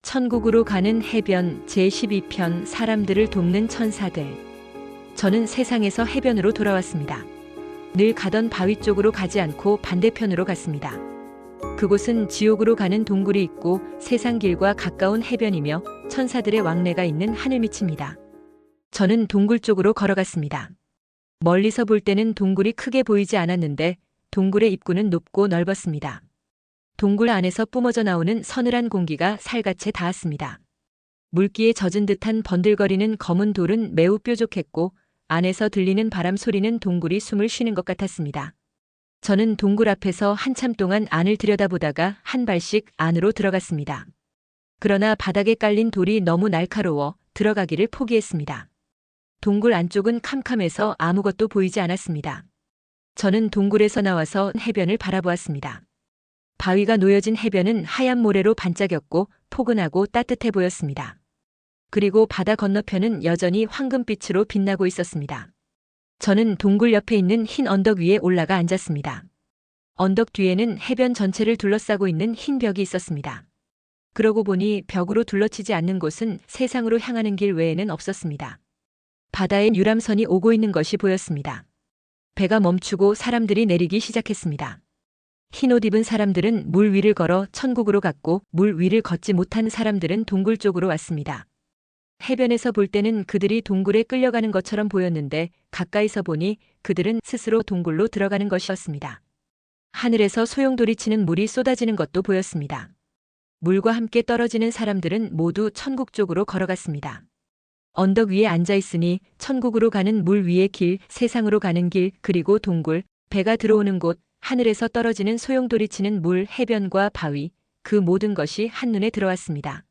천국으로 가는 해변 제12편 사람들을 돕는 천사들. 저는 세상에서 해변으로 돌아왔습니다. 늘 가던 바위 쪽으로 가지 않고 반대편으로 갔습니다. 그곳은 지옥으로 가는 동굴이 있고 세상 길과 가까운 해변이며 천사들의 왕래가 있는 하늘밑입니다. 저는 동굴 쪽으로 걸어갔습니다. 멀리서 볼 때는 동굴이 크게 보이지 않았는데 동굴의 입구는 높고 넓었습니다. 동굴 안에서 뿜어져 나오는 서늘한 공기가 살갗에 닿았습니다. 물기에 젖은 듯한 번들거리는 검은 돌은 매우 뾰족했고 안에서 들리는 바람 소리는 동굴이 숨을 쉬는 것 같았습니다. 저는 동굴 앞에서 한참 동안 안을 들여다보다가 한 발씩 안으로 들어갔습니다. 그러나 바닥에 깔린 돌이 너무 날카로워 들어가기를 포기했습니다. 동굴 안쪽은 캄캄해서 아무것도 보이지 않았습니다. 저는 동굴에서 나와서 해변을 바라보았습니다. 바위가 놓여진 해변은 하얀 모래로 반짝였고 포근하고 따뜻해 보였습니다. 그리고 바다 건너편은 여전히 황금빛으로 빛나고 있었습니다. 저는 동굴 옆에 있는 흰 언덕 위에 올라가 앉았습니다. 언덕 뒤에는 해변 전체를 둘러싸고 있는 흰 벽이 있었습니다. 그러고 보니 벽으로 둘러치지 않는 곳은 세상으로 향하는 길 외에는 없었습니다. 바다에 유람선이 오고 있는 것이 보였습니다. 배가 멈추고 사람들이 내리기 시작했습니다. 흰옷 입은 사람들은 물 위를 걸어 천국으로 갔고 물 위를 걷지 못한 사람들은 동굴 쪽으로 왔습니다. 해변에서 볼 때는 그들이 동굴에 끌려가는 것처럼 보였는데 가까이서 보니 그들은 스스로 동굴로 들어가는 것이었습니다. 하늘에서 소용돌이치는 물이 쏟아지는 것도 보였습니다. 물과 함께 떨어지는 사람들은 모두 천국 쪽으로 걸어갔습니다. 언덕 위에 앉아 있으니 천국으로 가는 물 위의 길, 세상으로 가는 길, 그리고 동굴, 배가 들어오는 곳, 하늘에서 떨어지는 소용돌이치는 물, 해변과 바위, 그 모든 것이 한눈에 들어왔습니다.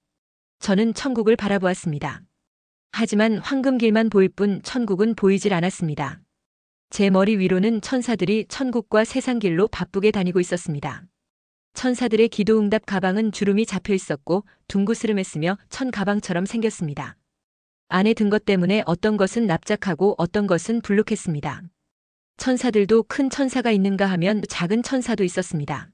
저는 천국을 바라보았습니다. 하지만 황금길만 보일 뿐 천국은 보이질 않았습니다. 제 머리 위로는 천사들이 천국과 세상 길로 바쁘게 다니고 있었습니다. 천사들의 기도응답 가방은 주름이 잡혀 있었고 둥그스름했으며 천 가방처럼 생겼습니다. 안에 든 것 때문에 어떤 것은 납작하고 어떤 것은 불룩했습니다. 천사들도 큰 천사가 있는가 하면 작은 천사도 있었습니다.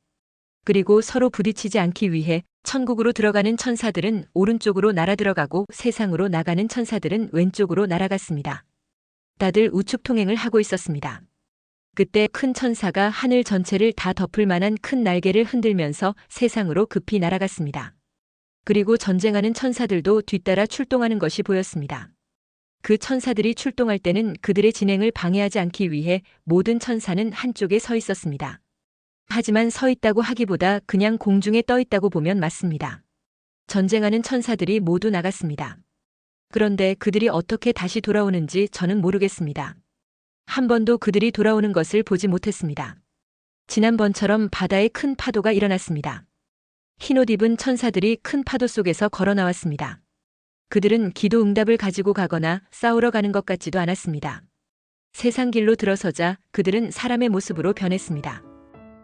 그리고 서로 부딪히지 않기 위해 천국으로 들어가는 천사들은 오른쪽으로 날아 들어가고 세상으로 나가는 천사들은 왼쪽으로 날아갔습니다. 다들 우측 통행을 하고 있었습니다. 그때 큰 천사가 하늘 전체를 다 덮을 만한 큰 날개를 흔들면서 세상으로 급히 날아갔습니다. 그리고 전쟁하는 천사들도 뒤따라 출동하는 것이 보였습니다. 그 천사들이 출동할 때는 그들의 진행을 방해하지 않기 위해 모든 천사는 한쪽에 서 있었습니다. 하지만 서 있다고 하기보다 그냥 공중에 떠 있다고 보면 맞습니다. 전쟁하는 천사들이 모두 나갔습니다. 그런데 그들이 어떻게 다시 돌아오는지 저는 모르겠습니다. 한 번도 그들이 돌아오는 것을 보지 못했습니다. 지난번처럼 바다에 큰 파도가 일어났습니다. 흰옷 입은 천사들이 큰 파도 속에서 걸어 나왔습니다. 그들은 기도 응답을 가지고 가거나 싸우러 가는 것 같지도 않았습니다. 세상 길로 들어서자 그들은 사람의 모습으로 변했습니다.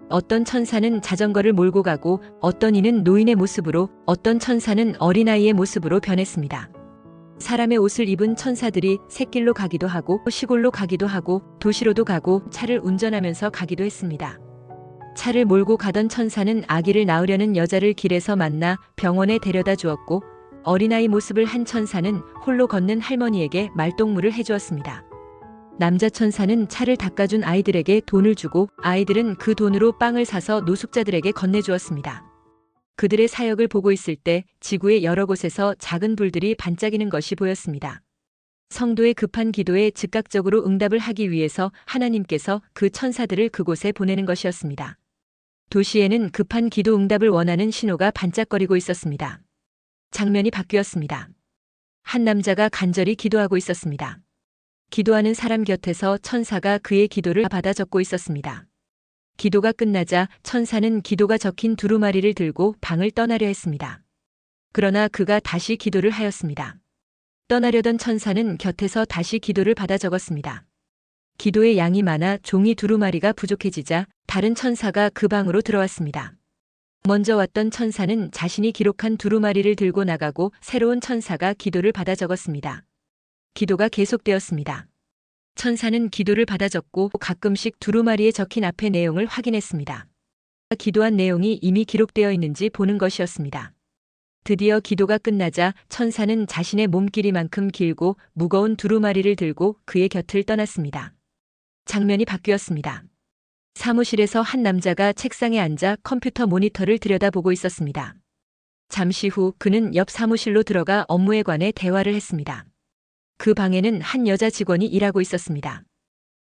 어떤 천사는 자전거를 몰고 가고 어떤 이는 노인의 모습으로, 어떤 천사는 어린아이의 모습으로 변했습니다. 사람의 옷을 입은 천사들이 샛길로 가기도 하고 시골로 가기도 하고 도시로도 가고 차를 운전하면서 가기도 했습니다. 차를 몰고 가던 천사는 아기를 낳으려는 여자를 길에서 만나 병원에 데려다 주었고 어린아이 모습을 한 천사는 홀로 걷는 할머니에게 말동무를 해주었습니다. 남자 천사는 차를 닦아준 아이들에게 돈을 주고 아이들은 그 돈으로 빵을 사서 노숙자들에게 건네주었습니다. 그들의 사역을 보고 있을 때 지구의 여러 곳에서 작은 불들이 반짝이는 것이 보였습니다. 성도의 급한 기도에 즉각적으로 응답을 하기 위해서 하나님께서 그 천사들을 그곳에 보내는 것이었습니다. 도시에는 급한 기도 응답을 원하는 신호가 반짝거리고 있었습니다. 장면이 바뀌었습니다. 한 남자가 간절히 기도하고 있었습니다. 기도하는 사람 곁에서 천사가 그의 기도를 받아 적고 있었습니다. 기도가 끝나자 천사는 기도가 적힌 두루마리를 들고 방을 떠나려 했습니다. 그러나 그가 다시 기도를 하였습니다. 떠나려던 천사는 곁에서 다시 기도를 받아 적었습니다. 기도의 양이 많아 종이 두루마리가 부족해지자 다른 천사가 그 방으로 들어왔습니다. 먼저 왔던 천사는 자신이 기록한 두루마리를 들고 나가고 새로운 천사가 기도를 받아 적었습니다. 기도가 계속되었습니다. 천사는 기도를 받아 적고 가끔씩 두루마리에 적힌 앞의 내용을 확인했습니다. 기도한 내용이 이미 기록되어 있는지 보는 것이었습니다. 드디어 기도가 끝나자 천사는 자신의 몸길이만큼 길고 무거운 두루마리를 들고 그의 곁을 떠났습니다. 장면이 바뀌었습니다. 사무실에서 한 남자가 책상에 앉아 컴퓨터 모니터를 들여다보고 있었습니다. 잠시 후 그는 옆 사무실로 들어가 업무에 관해 대화를 했습니다. 그 방에는 한 여자 직원이 일하고 있었습니다.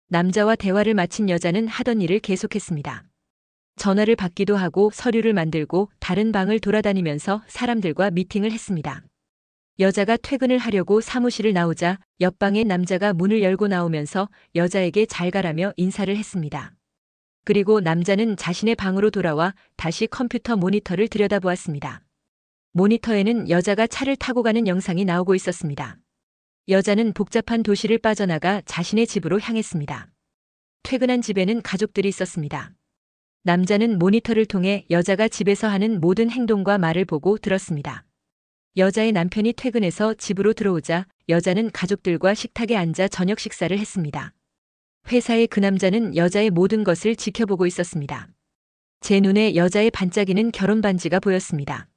남자와 대화를 마친 여자는 하던 일을 계속했습니다. 전화를 받기도 하고 서류를 만들고 다른 방을 돌아다니면서 사람들과 미팅을 했습니다. 여자가 퇴근을 하려고 사무실을 나오자 옆방의 남자가 문을 열고 나오면서 여자에게 잘 가라며 인사를 했습니다. 그리고 남자는 자신의 방으로 돌아와 다시 컴퓨터 모니터를 들여다보았습니다. 모니터에는 여자가 차를 타고 가는 영상이 나오고 있었습니다. 여자는 복잡한 도시를 빠져나가 자신의 집으로 향했습니다. 퇴근한 집에는 가족들이 있었습니다. 남자는 모니터를 통해 여자가 집에서 하는 모든 행동과 말을 보고 들었습니다. 여자의 남편이 퇴근해서 집으로 들어오자 여자는 가족들과 식탁에 앉아 저녁 식사를 했습니다. 회사의 그 남자는 여자의 모든 것을 지켜보고 있었습니다. 제 눈에 여자의 반짝이는 결혼 반지가 보였습니다.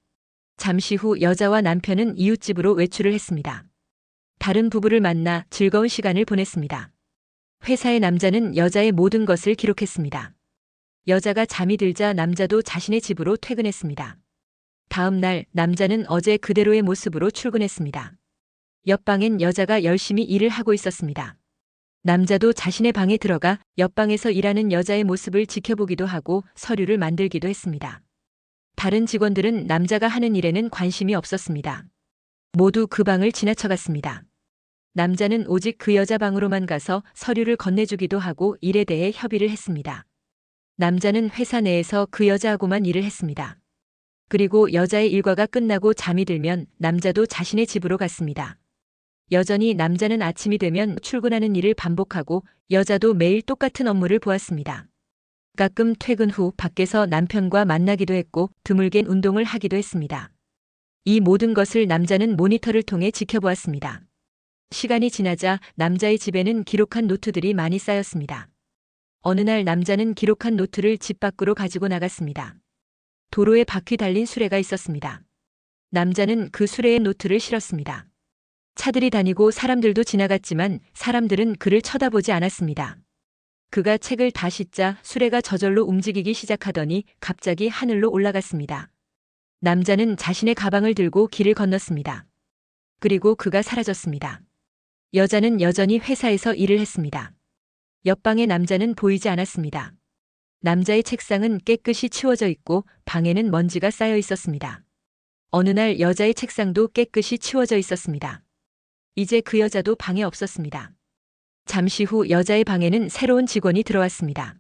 잠시 후 여자와 남편은 이웃집으로 외출을 했습니다. 다른 부부를 만나 즐거운 시간을 보냈습니다. 회사의 남자는 여자의 모든 것을 기록했습니다. 여자가 잠이 들자 남자도 자신의 집으로 퇴근했습니다. 다음 날 남자는 어제 그대로의 모습으로 출근했습니다. 옆방엔 여자가 열심히 일을 하고 있었습니다. 남자도 자신의 방에 들어가 옆방에서 일하는 여자의 모습을 지켜보기도 하고 서류를 만들기도 했습니다. 다른 직원들은 남자가 하는 일에는 관심이 없었습니다. 모두 그 방을 지나쳐갔습니다. 남자는 오직 그 여자 방으로만 가서 서류를 건네주기도 하고 일에 대해 협의를 했습니다. 남자는 회사 내에서 그 여자하고만 일을 했습니다. 그리고 여자의 일과가 끝나고 잠이 들면 남자도 자신의 집으로 갔습니다. 여전히 남자는 아침이 되면 출근하는 일을 반복하고 여자도 매일 똑같은 업무를 보았습니다. 가끔 퇴근 후 밖에서 남편과 만나기도 했고 드물겐 운동을 하기도 했습니다. 이 모든 것을 남자는 모니터를 통해 지켜보았습니다. 시간이 지나자 남자의 집에는 기록한 노트들이 많이 쌓였습니다. 어느 날 남자는 기록한 노트를 집 밖으로 가지고 나갔습니다. 도로에 바퀴 달린 수레가 있었습니다. 남자는 그 수레에 노트를 실었습니다. 차들이 다니고 사람들도 지나갔지만 사람들은 그를 쳐다보지 않았습니다. 그가 책을 다 싣자 수레가 저절로 움직이기 시작하더니 갑자기 하늘로 올라갔습니다. 남자는 자신의 가방을 들고 길을 건넜습니다. 그리고 그가 사라졌습니다. 여자는 여전히 회사에서 일을 했습니다. 옆방의 남자는 보이지 않았습니다. 남자의 책상은 깨끗이 치워져 있고 방에는 먼지가 쌓여 있었습니다. 어느 날 여자의 책상도 깨끗이 치워져 있었습니다. 이제 그 여자도 방에 없었습니다. 잠시 후 여자의 방에는 새로운 직원이 들어왔습니다.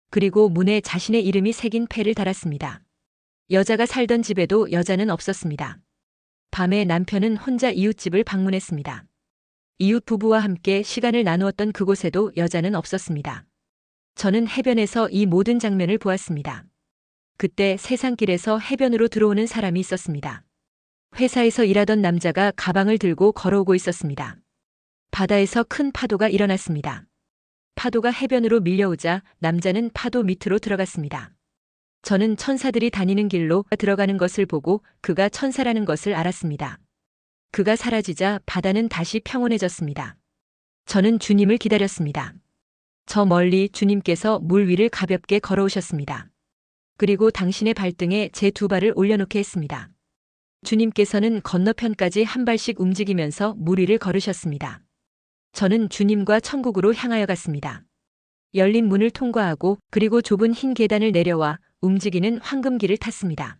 그리고 문에 자신의 이름이 새긴 패를 달았습니다. 여자가 살던 집에도 여자는 없었습니다. 밤에 남편은 혼자 이웃집을 방문했습니다. 이웃 부부와 함께 시간을 나누었던 그곳에도 여자는 없었습니다. 저는 해변에서 이 모든 장면을 보았습니다. 그때 세상길에서 해변으로 들어오는 사람이 있었습니다. 회사에서 일하던 남자가 가방을 들고 걸어오고 있었습니다. 바다에서 큰 파도가 일어났습니다. 파도가 해변으로 밀려오자 남자는 파도 밑으로 들어갔습니다. 저는 천사들이 다니는 길로 들어가는 것을 보고 그가 천사라는 것을 알았습니다. 그가 사라지자 바다는 다시 평온해졌습니다. 저는 주님을 기다렸습니다. 저 멀리 주님께서 물 위를 가볍게 걸어오셨습니다. 그리고 당신의 발등에 제 두 발을 올려놓게 했습니다. 주님께서는 건너편까지 한 발씩 움직이면서 물 위를 걸으셨습니다. 저는 주님과 천국으로 향하여 갔습니다. 열린 문을 통과하고 그리고 좁은 흰 계단을 내려와 움직이는 황금길을 탔습니다.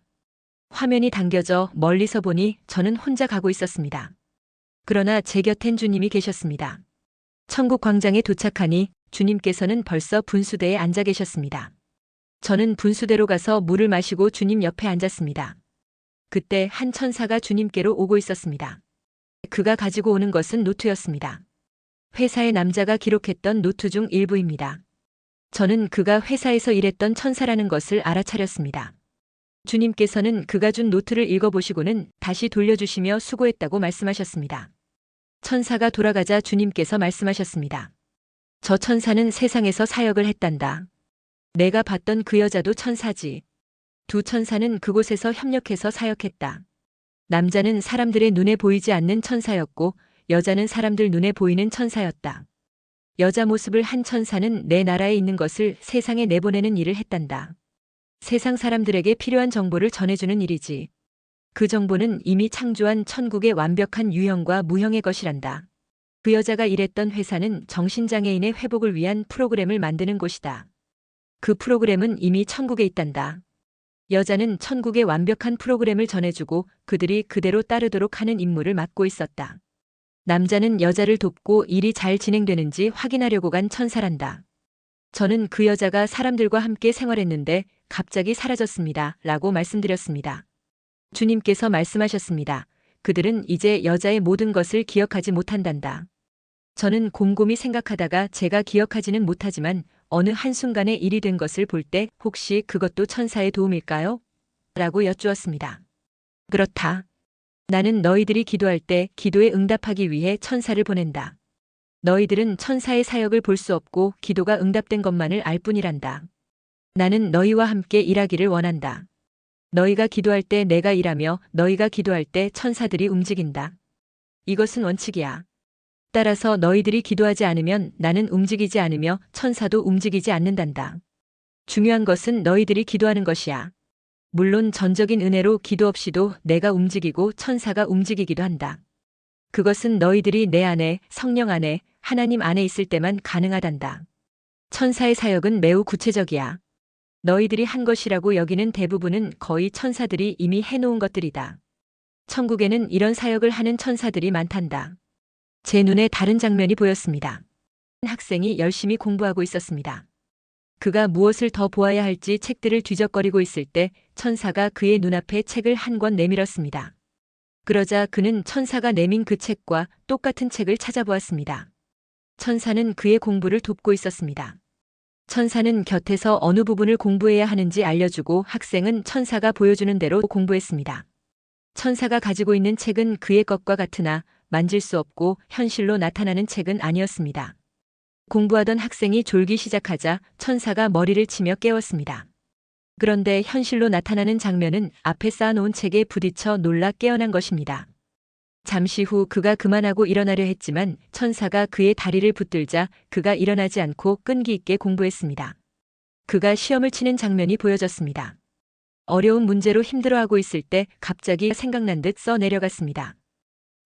화면이 당겨져 멀리서 보니 저는 혼자 가고 있었습니다. 그러나 제 곁엔 주님이 계셨습니다. 천국 광장에 도착하니 주님께서는 벌써 분수대에 앉아 계셨습니다. 저는 분수대로 가서 물을 마시고 주님 옆에 앉았습니다. 그때 한 천사가 주님께로 오고 있었습니다. 그가 가지고 오는 것은 노트였습니다. 회사의 남자가 기록했던 노트 중 일부입니다. 저는 그가 회사에서 일했던 천사라는 것을 알아차렸습니다. 주님께서는 그가 준 노트를 읽어보시고는 다시 돌려주시며 수고했다고 말씀하셨습니다. 천사가 돌아가자 주님께서 말씀하셨습니다. 저 천사는 세상에서 사역을 했단다. 내가 봤던 그 여자도 천사지. 두 천사는 그곳에서 협력해서 사역했다. 남자는 사람들의 눈에 보이지 않는 천사였고 여자는 사람들 눈에 보이는 천사였다. 여자 모습을 한 천사는 내 나라에 있는 것을 세상에 내보내는 일을 했단다. 세상 사람들에게 필요한 정보를 전해주는 일이지. 그 정보는 이미 창조한 천국의 완벽한 유형과 무형의 것이란다. 그 여자가 일했던 회사는 정신장애인의 회복을 위한 프로그램을 만드는 곳이다. 그 프로그램은 이미 천국에 있단다. 여자는 천국의 완벽한 프로그램을 전해주고 그들이 그대로 따르도록 하는 임무를 맡고 있었다. 남자는 여자를 돕고 일이 잘 진행되는지 확인하려고 간 천사란다. 저는 그 여자가 사람들과 함께 생활했는데 갑자기 사라졌습니다. 라고 말씀드렸습니다. 주님께서 말씀하셨습니다. 그들은 이제 여자의 모든 것을 기억하지 못한단다. 저는 곰곰이 생각하다가 제가 기억하지는 못하지만 어느 한순간에 일이 된 것을 볼 때 혹시 그것도 천사의 도움일까요? 라고 여쭈었습니다. 그렇다. 나는 너희들이 기도할 때 기도에 응답하기 위해 천사를 보낸다. 너희들은 천사의 사역을 볼 수 없고 기도가 응답된 것만을 알 뿐이란다. 나는 너희와 함께 일하기를 원한다. 너희가 기도할 때 내가 일하며 너희가 기도할 때 천사들이 움직인다. 이것은 원칙이야. 따라서 너희들이 기도하지 않으면 나는 움직이지 않으며 천사도 움직이지 않는단다. 중요한 것은 너희들이 기도하는 것이야. 물론 전적인 은혜로 기도 없이도 내가 움직이고 천사가 움직이기도 한다. 그것은 너희들이 내 안에, 성령 안에, 하나님 안에 있을 때만 가능하단다. 천사의 사역은 매우 구체적이야. 너희들이 한 것이라고 여기는 대부분은 거의 천사들이 이미 해놓은 것들이다. 천국에는 이런 사역을 하는 천사들이 많단다. 제 눈에 다른 장면이 보였습니다. 한 학생이 열심히 공부하고 있었습니다. 그가 무엇을 더 보아야 할지 책들을 뒤적거리고 있을 때 천사가 그의 눈앞에 책을 한 권 내밀었습니다. 그러자 그는 천사가 내민 그 책과 똑같은 책을 찾아보았습니다. 천사는 그의 공부를 돕고 있었습니다. 천사는 곁에서 어느 부분을 공부해야 하는지 알려주고 학생은 천사가 보여주는 대로 공부했습니다. 천사가 가지고 있는 책은 그의 것과 같으나 만질 수 없고 현실로 나타나는 책은 아니었습니다. 공부하던 학생이 졸기 시작하자 천사가 머리를 치며 깨웠습니다. 그런데 현실로 나타나는 장면은 앞에 쌓아놓은 책에 부딪혀 놀라 깨어난 것입니다. 잠시 후 그가 그만하고 일어나려 했지만 천사가 그의 다리를 붙들자 그가 일어나지 않고 끈기 있게 공부했습니다. 그가 시험을 치는 장면이 보여졌습니다. 어려운 문제로 힘들어하고 있을 때 갑자기 생각난 듯 써 내려갔습니다.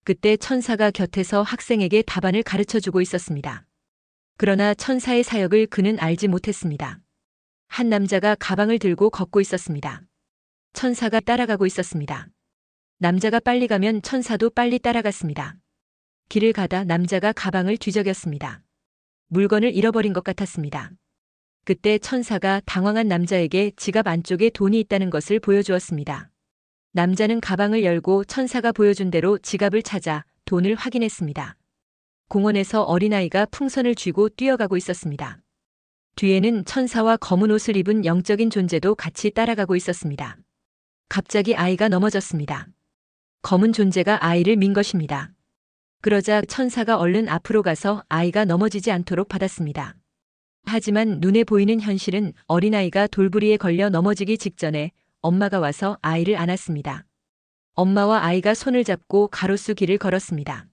그때 천사가 곁에서 학생에게 답안을 가르쳐주고 있었습니다. 그러나 천사의 사역을 그는 알지 못했습니다. 한 남자가 가방을 들고 걷고 있었습니다. 천사가 따라가고 있었습니다. 남자가 빨리 가면 천사도 빨리 따라갔습니다. 길을 가다 남자가 가방을 뒤적였습니다. 물건을 잃어버린 것 같았습니다. 그때 천사가 당황한 남자에게 지갑 안쪽에 돈이 있다는 것을 보여주었습니다. 남자는 가방을 열고 천사가 보여준 대로 지갑을 찾아 돈을 확인했습니다. 공원에서 어린아이가 풍선을 쥐고 뛰어가고 있었습니다. 뒤에는 천사와 검은 옷을 입은 영적인 존재도 같이 따라가고 있었습니다. 갑자기 아이가 넘어졌습니다. 검은 존재가 아이를 민 것입니다. 그러자 천사가 얼른 앞으로 가서 아이가 넘어지지 않도록 받았습니다. 하지만 눈에 보이는 현실은 어린아이가 돌부리에 걸려 넘어지기 직전에 엄마가 와서 아이를 안았습니다. 엄마와 아이가 손을 잡고 가로수 길을 걸었습니다.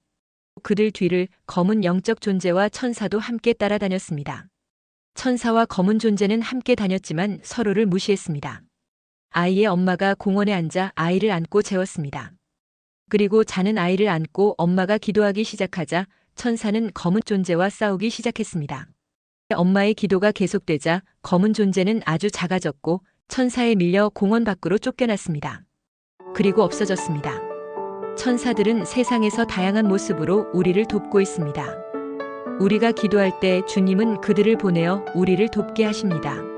그들 뒤를 검은 영적 존재와 천사도 함께 따라다녔습니다. 천사와 검은 존재는 함께 다녔지만 서로를 무시했습니다. 아이의 엄마가 공원에 앉아 아이를 안고 재웠습니다. 그리고 자는 아이를 안고 엄마가 기도하기 시작하자 천사는 검은 존재와 싸우기 시작했습니다. 엄마의 기도가 계속되자 검은 존재는 아주 작아졌고 천사에 밀려 공원 밖으로 쫓겨났습니다. 그리고 없어졌습니다. 천사들은 세상에서 다양한 모습으로 우리를 돕고 있습니다. 우리가 기도할 때 주님은 그들을 보내어 우리를 돕게 하십니다.